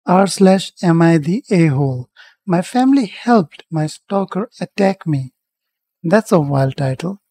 r/slash am I the a-hole? My family helped my stalker attack me. That's a wild title.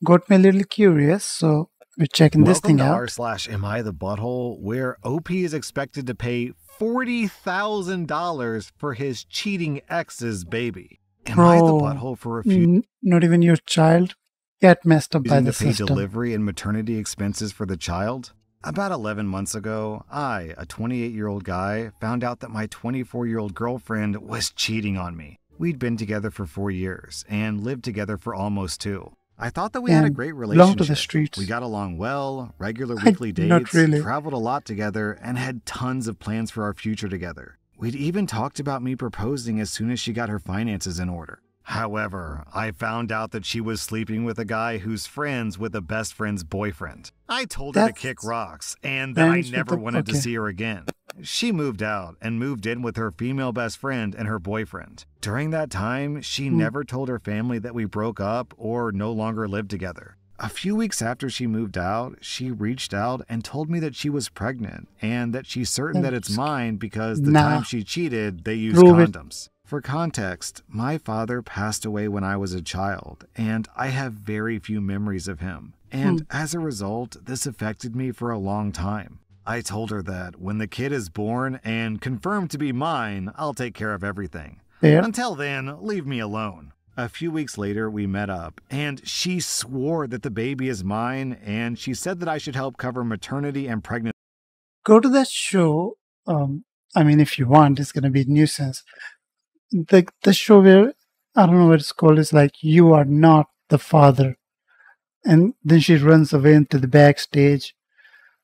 Got me a little curious, so we're checking this Welcome thing to out. r/slash am I the butthole, where OP is expected to pay $40,000 for his cheating ex's baby. Am I the butthole for refusing Not even your child get messed up by to the pay system. delivery and maternity expenses for the child? About 11 months ago, I, a 28-year-old guy, found out that my 24-year-old girlfriend was cheating on me. We'd been together for 4 years and lived together for almost 2. I thought that we had a And great belong relationship. to the streets. We got along well, regular weekly Not dates, really. traveled a lot together, and had tons of plans for our future together. We'd even talked about me proposing as soon as she got her finances in order. However, I found out that she was sleeping with a guy who's friends with a best friend's boyfriend. I told her to kick rocks and that I never wanted to see her again. She moved out and moved in with her female best friend and her boyfriend. During that time, she never told her family that we broke up or no longer lived together. A few weeks after she moved out, she reached out and told me that she was pregnant and that she's certain that it's mine because the time she cheated, they used condoms. For context, my father passed away when I was a child, and I have very few memories of him. And as a result, this affected me for a long time. I told her that when the kid is born and confirmed to be mine, I'll take care of everything. Until then, leave me alone. A few weeks later, we met up, and she swore that the baby is mine, and she said that I should help cover maternity and pregnancy. Go to that show. If you want, it's going to be a nuisance. The show where, I don't know what it's called, is like, you are not the father. And then she runs away into the backstage.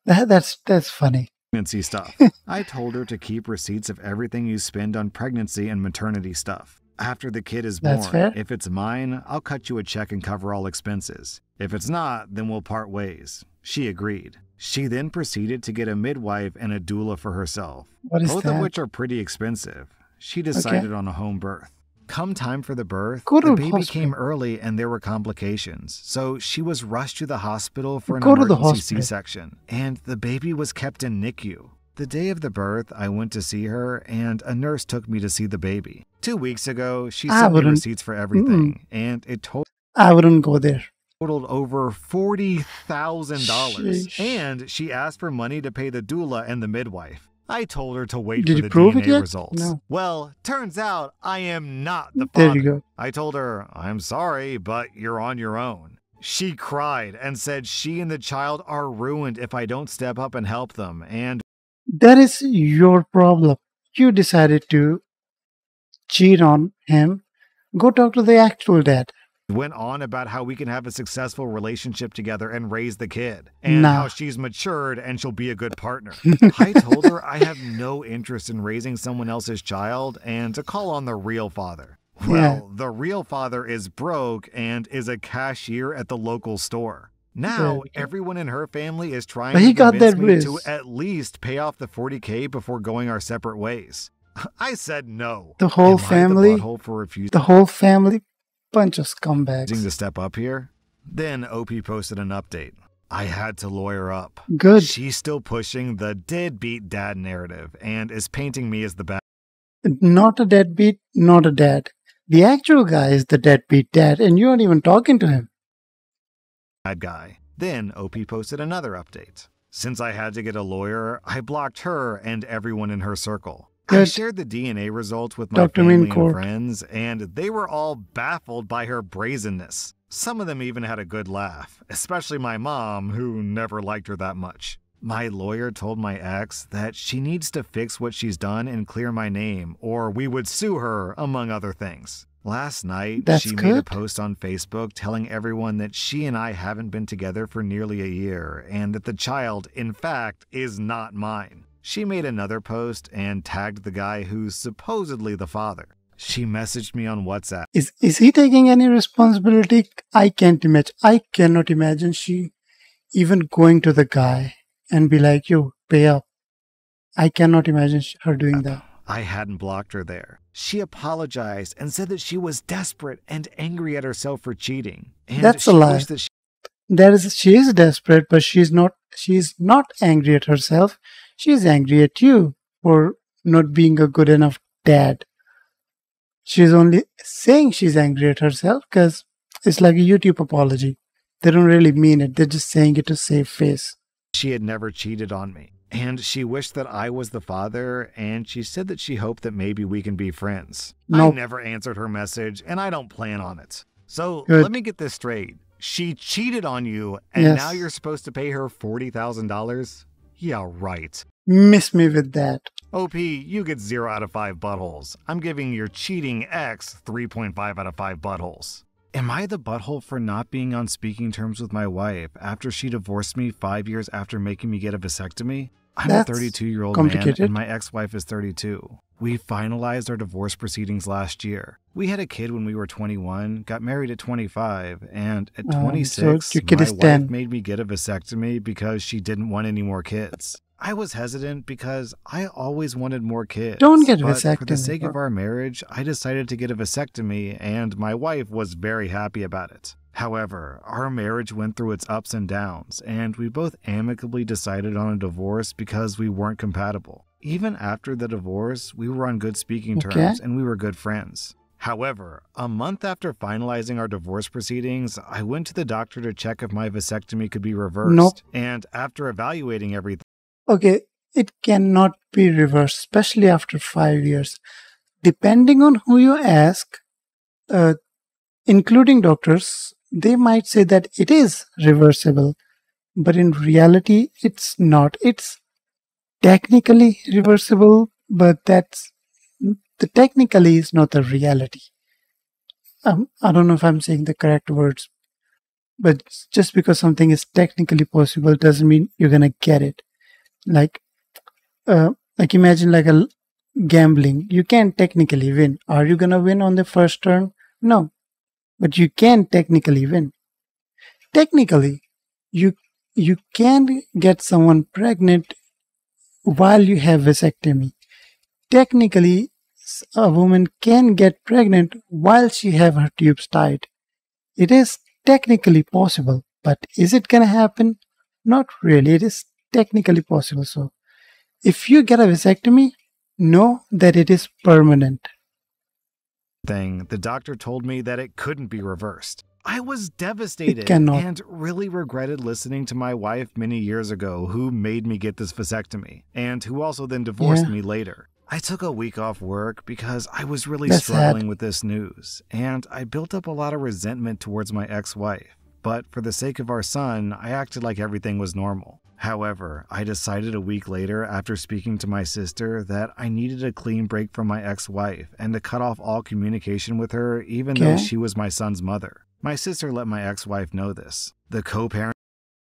That's funny. Pregnancy stuff. I told her to keep receipts of everything you spend on pregnancy and maternity stuff. After the kid is born, if it's mine, I'll cut you a check and cover all expenses. If it's not, then we'll part ways. She agreed. She then proceeded to get a midwife and a doula for herself, both of which are pretty expensive. She decided on a home birth. Come time for the birth, the baby came early and there were complications, so she was rushed to the hospital for an emergency C-section, and the baby was kept in NICU. The day of the birth, I went to see her, and a nurse took me to see the baby. 2 weeks ago, she sent me receipts for everything, and it I wouldn't go there. Totaled over $40,000, and she asked for money to pay the doula and the midwife. I told her to wait for the DNA results. No. Well, turns out I am not the father. There you go. I told her, I'm sorry, but you're on your own. She cried and said she and the child are ruined if I don't step up and help them, and that is your problem. You decided to cheat on him. Go talk to the actual dad. Went on about how we can have a successful relationship together and raise the kid, and how she's matured and she'll be a good partner. I told her I have no interest in raising someone else's child and to call on the real father. Well, the real father is broke and is a cashier at the local store. Now, everyone in her family is trying to convince me to at least pay off the $40K before going our separate ways. I said no. The whole family, bunch of scumbags. To step up here? Then OP posted an update. I had to lawyer up. Good. She's still pushing the deadbeat dad narrative and is painting me as the bad. Not a deadbeat, not a dad. The actual guy is the deadbeat dad, and you aren't even talking to him. Bad guy. Then OP posted another update. Since I had to get a lawyer, I blocked her and everyone in her circle. I shared the DNA results with my family and friends, and they were all baffled by her brazenness. Some of them even had a good laugh, especially my mom, who never liked her that much. My lawyer told my ex that she needs to fix what she's done and clear my name, or we would sue her, among other things. Last night, she made a post on Facebook telling everyone that she and I haven't been together for nearly a year, and that the child, in fact, is not mine. She made another post and tagged the guy who's supposedly the father. She messaged me on WhatsApp. Is he taking any responsibility? I can't imagine. I cannot imagine she even going to the guy and be like, yo, pay up. I cannot imagine her doing that. I hadn't blocked her there. She apologized and said that she was desperate and angry at herself for cheating. And that's a lie. She is desperate, but she's not angry at herself. She's angry at you for not being a good enough dad. She's only saying she's angry at herself because it's like a YouTube apology. They don't really mean it. They're just saying it to save face. She had never cheated on me, and she wished that I was the father, and she said that she hoped that maybe we can be friends. I Nope. never answered her message, and I don't plan on it. So Good. let me get this straight. She cheated on you, and now Yes. you're supposed to pay her $40,000? Yeah, right. Miss me with that. OP, you get 0 out of 5 buttholes. I'm giving your cheating ex 3.5 out of 5 buttholes. Am I the butthole for not being on speaking terms with my wife after she divorced me 5 years after making me get a vasectomy? I'm That's a 32-year-old man complicated. and my ex-wife is 32. We finalized our divorce proceedings last year. We had a kid when we were 21, got married at 25, and at 26, so your kid my is wife 10. made me get a vasectomy because she didn't want any more kids. I was hesitant because I always wanted more kids. Don't get but for the vasectomy, sake of bro. our marriage, I decided to get a vasectomy, and my wife was very happy about it. However, our marriage went through its ups and downs, and we both amicably decided on a divorce because we weren't compatible. Even after the divorce, we were on good speaking Okay. terms and we were good friends. However, a month after finalizing our divorce proceedings, I went to the doctor to check if my vasectomy could be reversed. Nope. And after evaluating everything, Okay, it cannot be reversed, especially after 5 years. Depending on who you ask, including doctors, they might say that it is reversible, but in reality, it's not. It's technically reversible, but that's the technically is not the reality. I don't know if I'm saying the correct words, but just because something is technically possible doesn't mean you're gonna get it. Like imagine like a gambling. You can technically win. Are you gonna win on the first turn? No, but you can technically win. Technically, you can get someone pregnant while you have vasectomy. Technically, a woman can get pregnant while she have her tubes tied. It is technically possible, but is it gonna happen? Not really. It is technically possible. So, if you get a vasectomy, know that it is permanent. the doctor told me that it couldn't be reversed. I was devastated It cannot. and really regretted listening to my wife many years ago, who made me get this vasectomy and who also then divorced Yeah. me later. I took a week off work because I was really That's struggling sad. with this news, and I built up a lot of resentment towards my ex-wife. But for the sake of our son, I acted like everything was normal. However, I decided a week later, after speaking to my sister, that I needed a clean break from my ex-wife and to cut off all communication with her, even though Okay. she was my son's mother. My sister let my ex-wife know this. The co-parent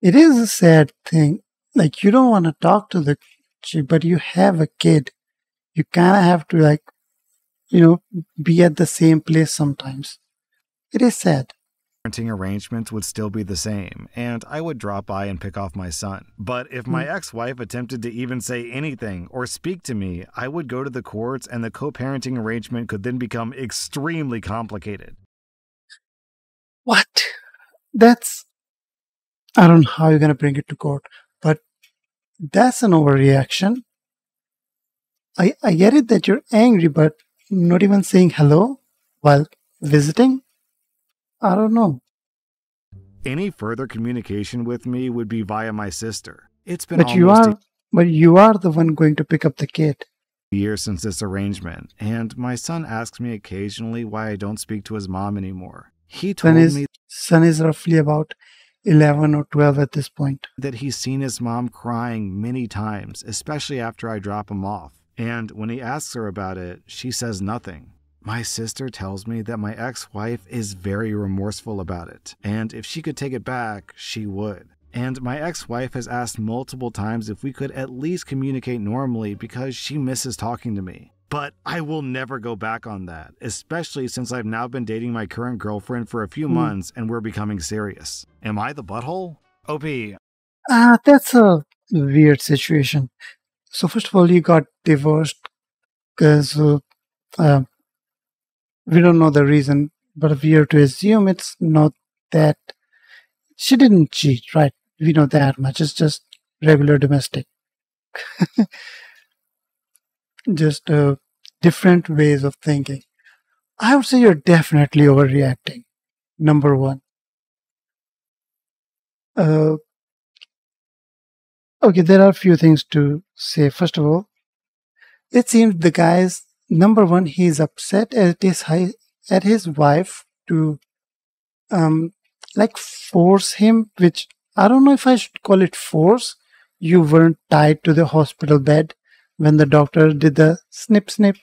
It is a sad thing. Like, you don't want to talk to the chick, but you have a kid. You kind of have to, like, be at the same place sometimes. It is sad. parenting arrangements would still be the same, and I would drop by and pick off my son. But if my ex-wife attempted to even say anything or speak to me, I would go to the courts, and the co-parenting arrangement could then become extremely complicated. What? I don't know how you're going to bring it to court, but that's an overreaction. I get it that you're angry, but not even saying hello while visiting? I don't know. Any further communication with me would be via my sister. It's been But you almost are the one going to pick up the kid. a year since this arrangement, and my son asks me occasionally why I don't speak to his mom anymore. He told me Son is roughly about 11 or 12 at this point. that he's seen his mom crying many times, especially after I drop him off. And when he asks her about it, she says nothing. My sister tells me that my ex-wife is very remorseful about it, and if she could take it back, she would. And my ex-wife has asked multiple times if we could at least communicate normally because she misses talking to me. But I will never go back on that, especially since I've now been dating my current girlfriend for a few months and we're becoming serious. Am I the butthole? OP, That's a weird situation. So first of all, you got divorced because we don't know the reason, but we are to assume it's not that she didn't cheat, right? We know that much. It's just regular domestic. just different ways of thinking. I would say you're definitely overreacting. Number one. Uh, okay, there are a few things to say. First of all, it seems the guy's number one, he's upset at his wife to um like force him, which I don't know if I should call it force. You weren't tied to the hospital bed when the doctor did the snip snip.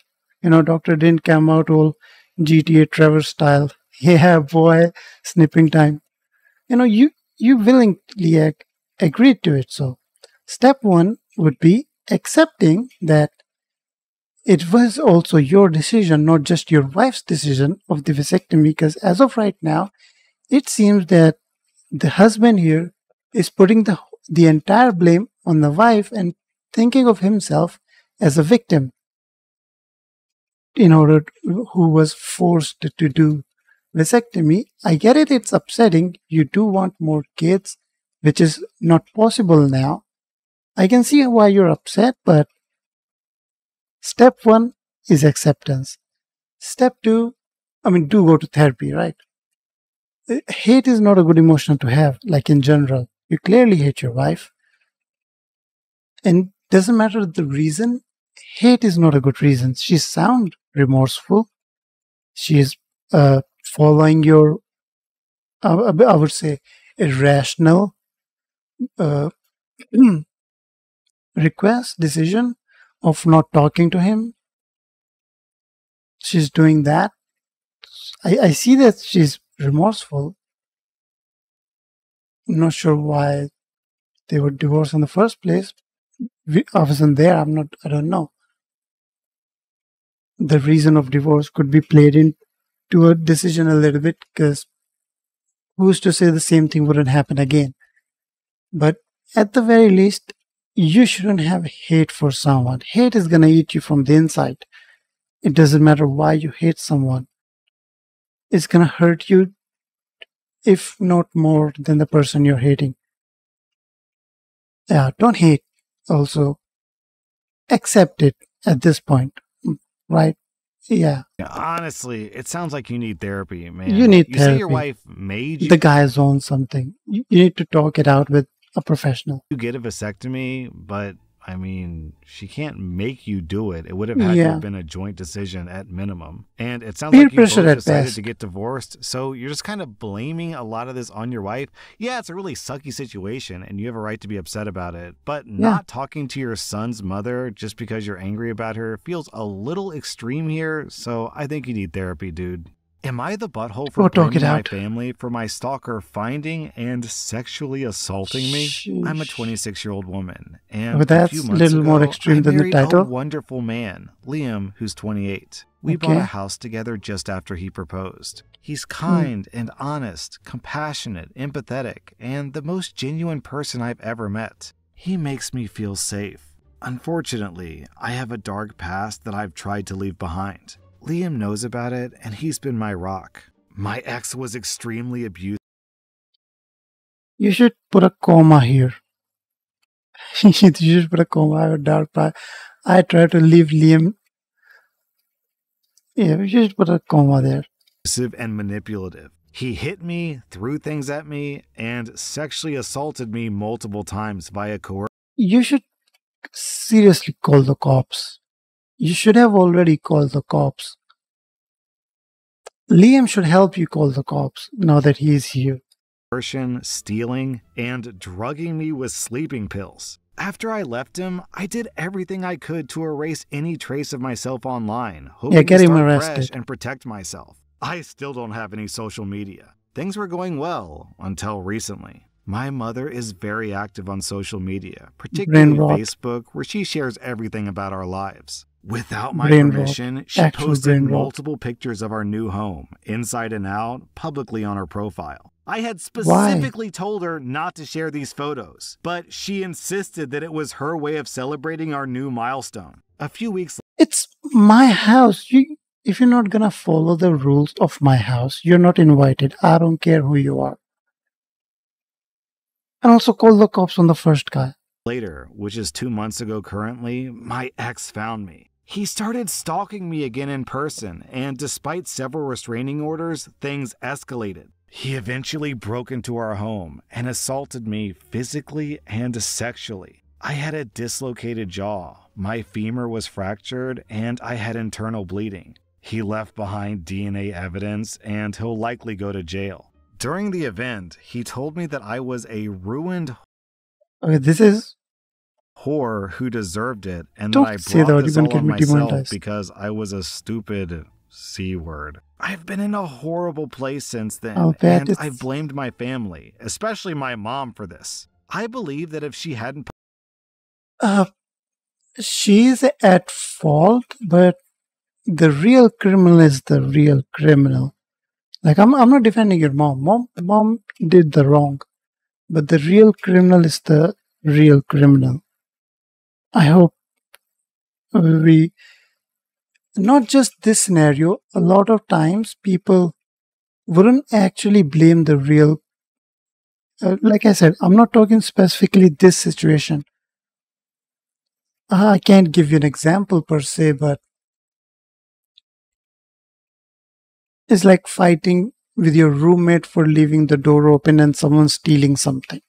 Doctor didn't come out all GTA Trevor style. Yeah, boy, snipping time. You willingly agreed to it. So step one would be accepting that it was also your decision, not just your wife's decision of the vasectomy, because as of right now, it seems that the husband here is putting the entire blame on the wife and thinking of himself as a victim who was forced to do vasectomy. I get it, it's upsetting. You do want more kids, which is not possible now. I can see why you're upset, but step one is acceptance. Step two, do go to therapy, right? Hate is not a good emotion to have, like in general. You clearly hate your wife, and doesn't matter the reason. Hate is not a good reason. She sound remorseful. She is following your, I would say, irrational uh, request, decision of not talking to him. She's doing that. I see that she's remorseful. I'm not sure why they were divorced in the first place. I wasn't there. I don't know. The reason of divorce could be played into a decision a little bit, because who's to say the same thing wouldn't happen again? But at the very least, you shouldn't have hate for someone. Hate is gonna eat you from the inside. It doesn't matter why you hate someone. It's gonna hurt you, if not more than the person you're hating. Yeah, don't hate. Also, accept it at this point, right? Yeah. Honestly, it sounds like you need therapy, man. You need You say your therapy. wife made you The guy's own something. You need to talk it out with a professional. get a vasectomy, but I mean, she can't make you do it. It would have had to Yeah. have been a joint decision at minimum. And it sounds Peer like you both pressure at decided best. to get divorced. So you're just kind of blaming a lot of this on your wife. Yeah, it's a really sucky situation and you have a right to be upset about it. But not talking to your son's mother just because you're angry about her feels a little extreme here. So I think you need therapy, dude. Am I the butthole for Go talk blaming it my out. family for my stalker finding and sexually assaulting me? I'm a Sheesh. 26-year-old woman, and But a few that's a months little ago, more I extreme than the married a title. wonderful man, Liam, who's 28. We bought Okay. a house together just after he proposed. He's kind and honest, compassionate, empathetic, and the most genuine person I've ever met. He makes me feel safe. Unfortunately, I have a dark past that I've tried to leave behind. Liam knows about it, and he's been my rock. My ex was extremely abusive. You should put a comma here. You should put a comma. I have a dark past. I try to leave Liam. Yeah, you should put a comma there. And manipulative. He hit me, threw things at me, and sexually assaulted me multiple times via coercion. You should seriously call the cops. You should have already called the cops. Liam should help you call the cops now that he is here. Stealing, and drugging me with sleeping pills. After I left him, I did everything I could to erase any trace of myself online, hoping get to him start arrested. fresh and protect myself. I still don't have any social media. Things were going well until recently. My mother is very active on social media, particularly Brain rot. Facebook, where she shares everything about our lives. Without my Brain rot. permission, she Actual posted brain rot. multiple pictures of our new home, inside and out, publicly on her profile. I had specifically told her not to share these photos, but she insisted that it was her way of celebrating our new milestone. A few weeks It's my house. If you're not gonna follow the rules of my house, you're not invited. I don't care who you are. And also call the cops on the first guy. later, which is 2 months ago currently, my ex found me. He started stalking me again in person, and despite several restraining orders, things escalated. He eventually broke into our home and assaulted me physically and sexually. I had a dislocated jaw, my femur was fractured, and I had internal bleeding. He left behind DNA evidence, and he'll likely go to jail. During the event, he told me that I was a ruined Okay, this is. whore who deserved it, and Don't that I say brought that, this you're gonna all get on me myself demonetized. because I was a stupid C word. I've been in a horrible place since then, I'll bet and it's. I've blamed my family, especially my mom, for this. I believe that if she hadn't She's at fault, but the real criminal is the real criminal. Like I'm not defending your mom. Mom did the wrong, but the real criminal is the real criminal. I hope we, not just this scenario, a lot of times people wouldn't actually blame the real. Like I said, I'm not talking specifically this situation. I can't give you an example per se, but it's like fighting with your roommate for leaving the door open and someone stealing something.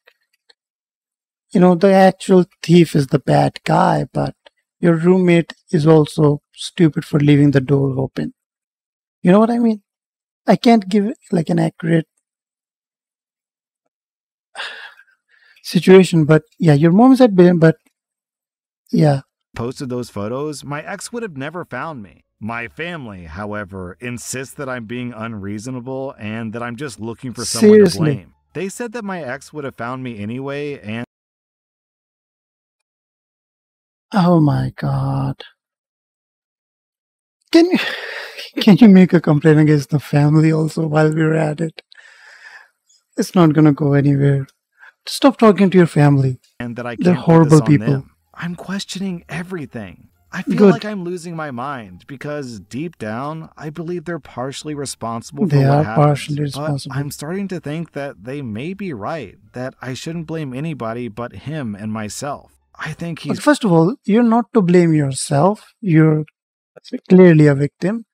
You know, the actual thief is the bad guy, but your roommate is also stupid for leaving the door open. You know what I mean? I can't give like an accurate situation, but yeah, your mom is at blame, but yeah. posted those photos, my ex would have never found me. My family, however, insists that I'm being unreasonable and that I'm just looking for someone to Seriously. blame. They said that my ex would have found me anyway, and Oh my god. Can you can you make a complaint against the family also while we're at it? It's not gonna go anywhere. Stop talking to your family. that I They're can't put horrible this on people. them. I'm questioning everything. I feel Good. like I'm losing my mind because deep down, I believe they're partially responsible for They what are happened. partially But responsible. I'm starting to think that they may be right, that I shouldn't blame anybody but him and myself. I think But he's first of all, you're not to blame yourself. You're clearly a victim.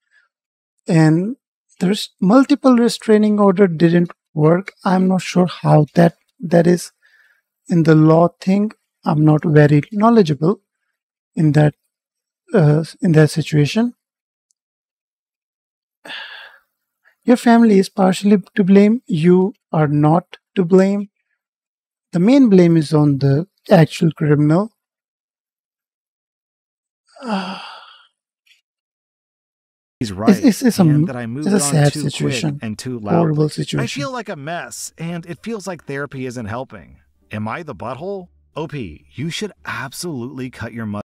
And there's multiple restraining order didn't work. I'm not sure how that is in the law thing. I'm not very knowledgeable in that situation. Your family is partially to blame. You are not to blame. The main blame is on the actual criminal. he's right, It's and that I it's moved a on sad too situation. quick and too Horrible loudly. situation. I feel like a mess, and it feels like therapy isn't helping. Am I the butthole? OP, you should absolutely cut your mother.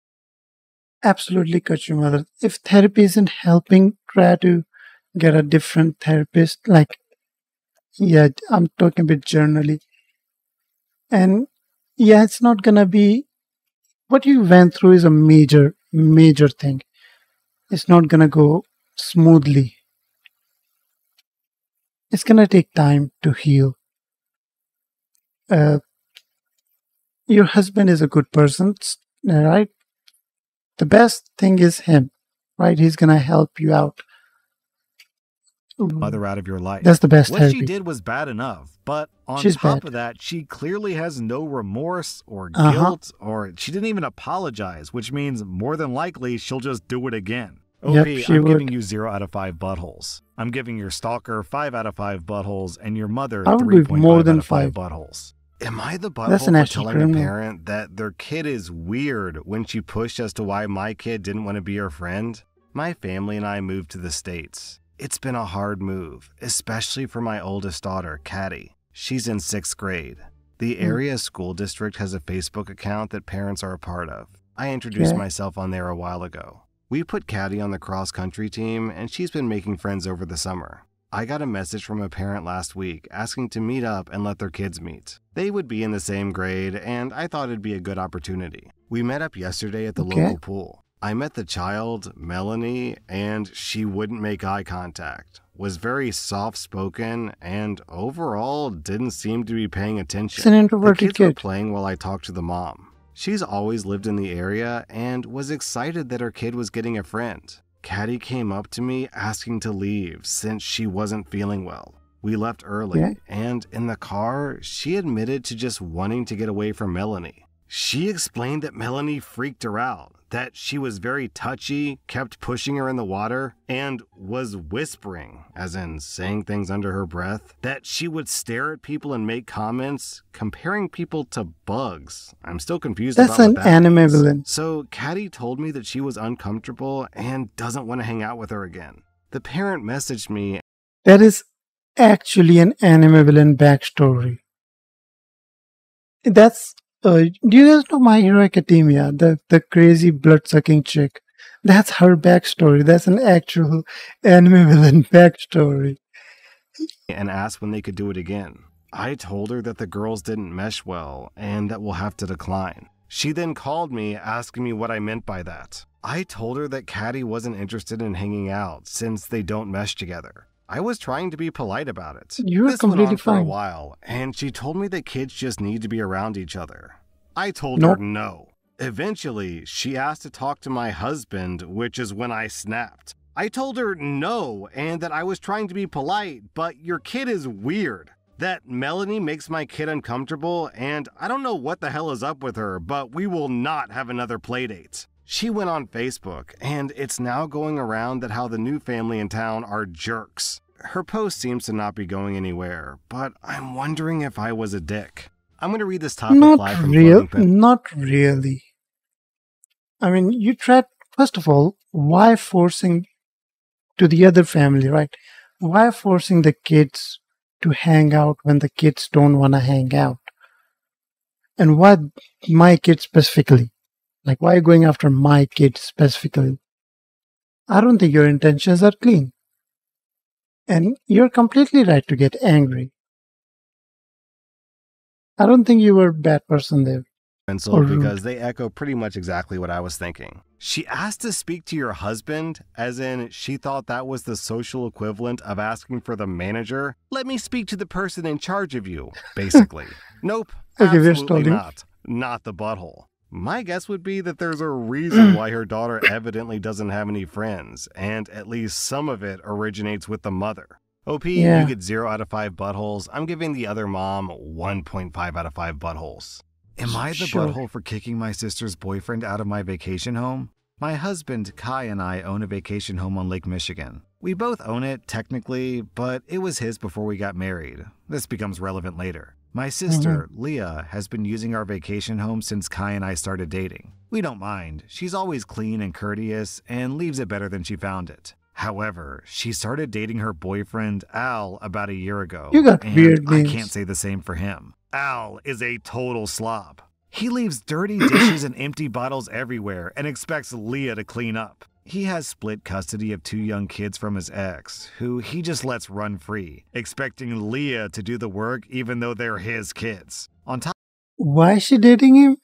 Absolutely cut your mother. If therapy isn't helping, try to get a different therapist. Like, yeah, I'm talking a bit generally. And yeah, it's not gonna be what you went through is a major thing. It's not gonna go smoothly. It's gonna take time to heal. Uh, your husband is a good person, right? The best thing is him, right? He's gonna help you out. Mother out of your life. That's the best What she therapy. did was bad enough, but on She's top bad. of that, she clearly has no remorse or Uh-huh. guilt, or she didn't even apologize, which means more than likely she'll just do it again. OP, Yep, she I'm would. giving you 0 out of 5 buttholes. I'm giving your stalker 5 out of 5 buttholes and your mother I would 3.5 give more out than of 5 5. buttholes. Am I the That's butthole an for actual telling a criminal. parent that their kid is weird when she pushed as to why my kid didn't want to be her friend? My family and I moved to the States. It's been a hard move, especially for my oldest daughter, Caddy. She's in 6th grade. The area school district has a Facebook account that parents are a part of. I introduced Okay. myself on there a while ago. We put Caddy on the cross-country team, and she's been making friends over the summer. I got a message from a parent last week asking to meet up and let their kids meet. They would be in the same grade, and I thought it'd be a good opportunity. We met up yesterday at the Okay. local pool. I met the child, Melanie, and she wouldn't make eye contact, was very soft-spoken, and overall didn't seem to be paying attention. She's an The introverted kids were kid. playing while I talked to the mom. She's always lived in the area and was excited that her kid was getting a friend. Caddy came up to me asking to leave since she wasn't feeling well. We left early, Yeah. and in the car, she admitted to just wanting to get away from Melanie. She explained that Melanie freaked her out, that she was very touchy, kept pushing her in the water, and was whispering, as in saying things under her breath, that she would stare at people and make comments, comparing people to bugs. I'm still confused That's about an what that anime means. villain. So Caddy told me that she was uncomfortable and doesn't want to hang out with her again. The parent messaged me. That is actually an anime villain backstory. That's do you guys know My Hero Academia? The crazy blood-sucking chick. That's her backstory. That's an actual anime villain backstory. And asked when they could do it again. I told her that the girls didn't mesh well and that we'll have to decline. She then called me asking me what I meant by that. I told her that Caddy wasn't interested in hanging out since they don't mesh together. I was trying to be polite about it. You were This went completely on for a fine. while, and she told me that kids just need to be around each other. I told her Nope. no. Eventually, she asked to talk to my husband, which is when I snapped. I told her no, and that I was trying to be polite, but your kid is weird. That Melanie makes my kid uncomfortable, and I don't know what the hell is up with her, but we will not have another playdate. She went on Facebook, and it's now going around that how the new family in town are jerks. Her post seems to not be going anywhere, but I'm wondering if I was a dick. I'm going to read this top reply Not from real. Floating Pen. Not really. I mean, you tried. First of all, why forcing to the other family, right? Why forcing the kids to hang out when the kids don't want to hang out? And why my kid specifically? Like, why are you going after my kid specifically? I don't think your intentions are clean. And you're completely right to get angry. I don't think you were a bad person there. Or rude. Because they echo pretty much exactly what I was thinking. She asked to speak to your husband, as in she thought that was the social equivalent of asking for the manager. Let me speak to the person in charge of you, basically. Nope, Okay, we're absolutely stalling. not. Not the butthole. My guess would be that there's a reason why her daughter evidently doesn't have any friends, and at least some of it originates with the mother. OP, Yeah. you get 0 out of 5 buttholes. I'm giving the other mom 1.5 out of 5 buttholes. Am I the Sure. butthole for kicking my sister's boyfriend out of my vacation home? My husband, Kai, and I own a vacation home on Lake Michigan. We both own it, technically, but it was his before we got married. This becomes relevant later. My sister, Leah, has been using our vacation home since Kai and I started dating. We don't mind. She's always clean and courteous and leaves it better than she found it. However, she started dating her boyfriend, Al, about a year ago. You got and weird I names. can't say the same for him. Al is a total slob. He leaves dirty dishes and empty bottles everywhere and expects Leah to clean up. He has split custody of 2 young kids from his ex, who he just lets run free, expecting Leah to do the work even though they're his kids. On Why is she dating him?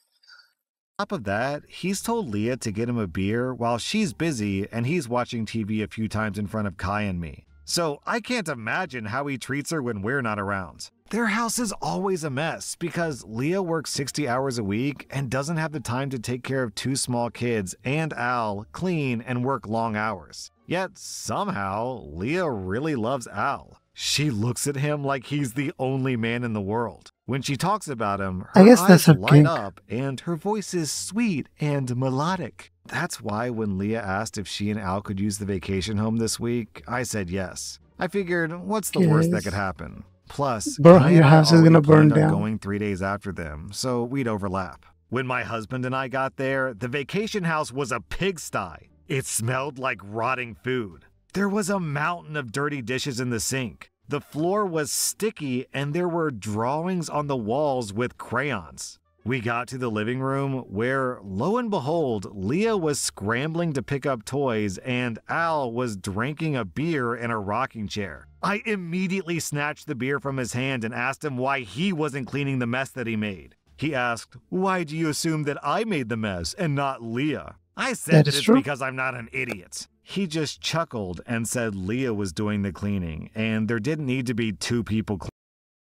top of that, he's told Leah to get him a beer while she's busy and he's watching TV a few times in front of Kai and me. So I can't imagine how he treats her when we're not around. Their house is always a mess because Leah works 60 hours a week and doesn't have the time to take care of 2 small kids and Al, clean, and work long hours. Yet somehow, Leah really loves Al. She looks at him like he's the only man in the world. When she talks about him, her I guess eyes that's her light kink. up and her voice is sweet and melodic. That's why when Leah asked if she and Al could use the vacation home this week, I said yes. I figured, what's the worst that Yes. could happen? Plus, Bro, Kai your and I house is already gonna burn planned on down. going 3 days after them, so we'd overlap. When my husband and I got there, the vacation house was a pigsty. It smelled like rotting food. There was a mountain of dirty dishes in the sink. The floor was sticky and there were drawings on the walls with crayons. We got to the living room where, lo and behold, Leah was scrambling to pick up toys and Al was drinking a beer in a rocking chair. I immediately snatched the beer from his hand and asked him why he wasn't cleaning the mess that he made. He asked, "Why do you assume that I made the mess and not Leah?" I said That that is it's true. because I'm not an idiot. He just chuckled and said Leah was doing the cleaning and there didn't need to be 2 people cleaning.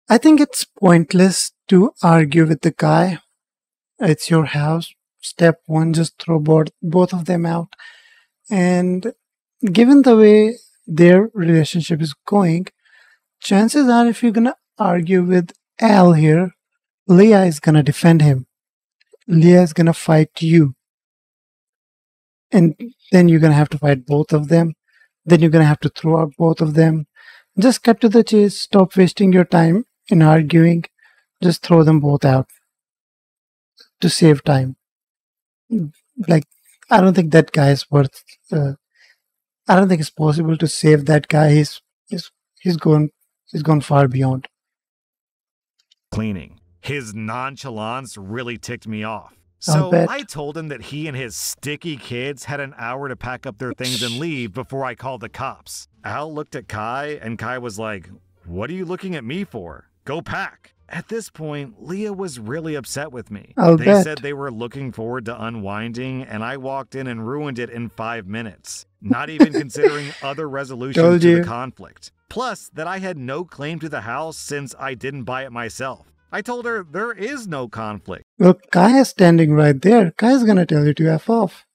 I think it's pointless to argue with the guy. It's your house. Step one, just throw both of them out. And given the way their relationship is going, chances are if you're gonna argue with Al here, Leah is gonna defend him. Leah is gonna fight you. And then you're gonna have to fight both of them. Then you're gonna have to throw out both of them. Just cut to the chase. Stop wasting your time in arguing. Just throw them both out to save time. Like, I don't think that guy is worth. I don't think it's possible to save that guy. He's gone. He's gone far beyond. Cleaning. His nonchalance really ticked me off. I'll So bet. I told him that he and his sticky kids had an hour to pack up their things and leave before I called the cops. Al looked at Kai, and Kai was like, "What are you looking at me for? Go pack." At this point, Leah was really upset with me. I'll They bet. said they were looking forward to unwinding, and I walked in and ruined it in 5 minutes, not even considering other resolutions Told to you. the conflict. Plus, that I had no claim to the house since I didn't buy it myself. I told her there is no conflict. Well, Kai is standing right there. Kai's gonna tell you to F off.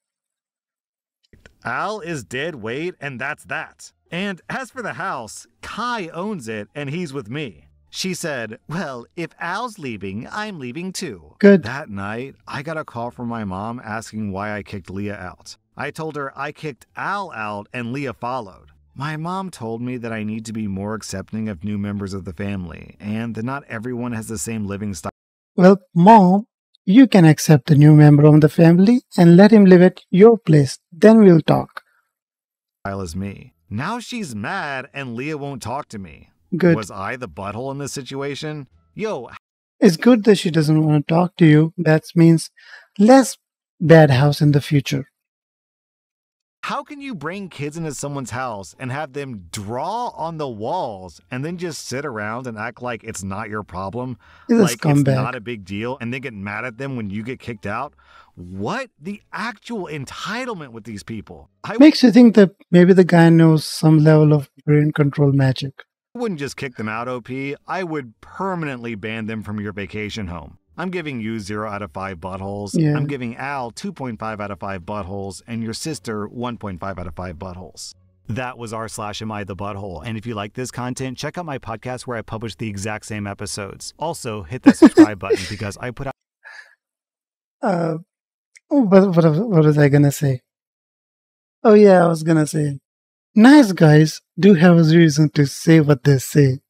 Al is dead weight, and that's that. And as for the house, Kai owns it, and he's with me. She said, "Well, if Al's leaving, I'm leaving too." Good. That night, I got a call from my mom asking why I kicked Leah out. I told her I kicked Al out and Leah followed. My mom told me that I need to be more accepting of new members of the family, and that not everyone has the same living style Well, Mom, you can accept the new member of the family and let him live at your place. Then we'll talk. as me. Now she's mad, and Leah won't talk to me. Good. Was I the butthole in this situation? Yo, It's good that she doesn't want to talk to you. That means less bad house in the future. how can you bring kids into someone's house and have them draw on the walls and then just sit around and act like it's not your problem? He's a Like it's scumbag. not a big deal, and then get mad at them when you get kicked out? What the actual entitlement with these people? I Makes you think that maybe the guy knows some level of brain control magic. wouldn't just kick them out, OP. I would permanently ban them from your vacation home. I'm giving you 0 out of 5 buttholes. Yeah. I'm giving Al 2.5 out of 5 buttholes, and your sister 1.5 out of 5 buttholes. That was r/am I the butthole. And if you like this content, check out my podcast where I publish the exact same episodes. Also, hit that subscribe button because I put out What was I gonna say? Oh yeah, I was gonna say, nice guys do have a reason to say what they say.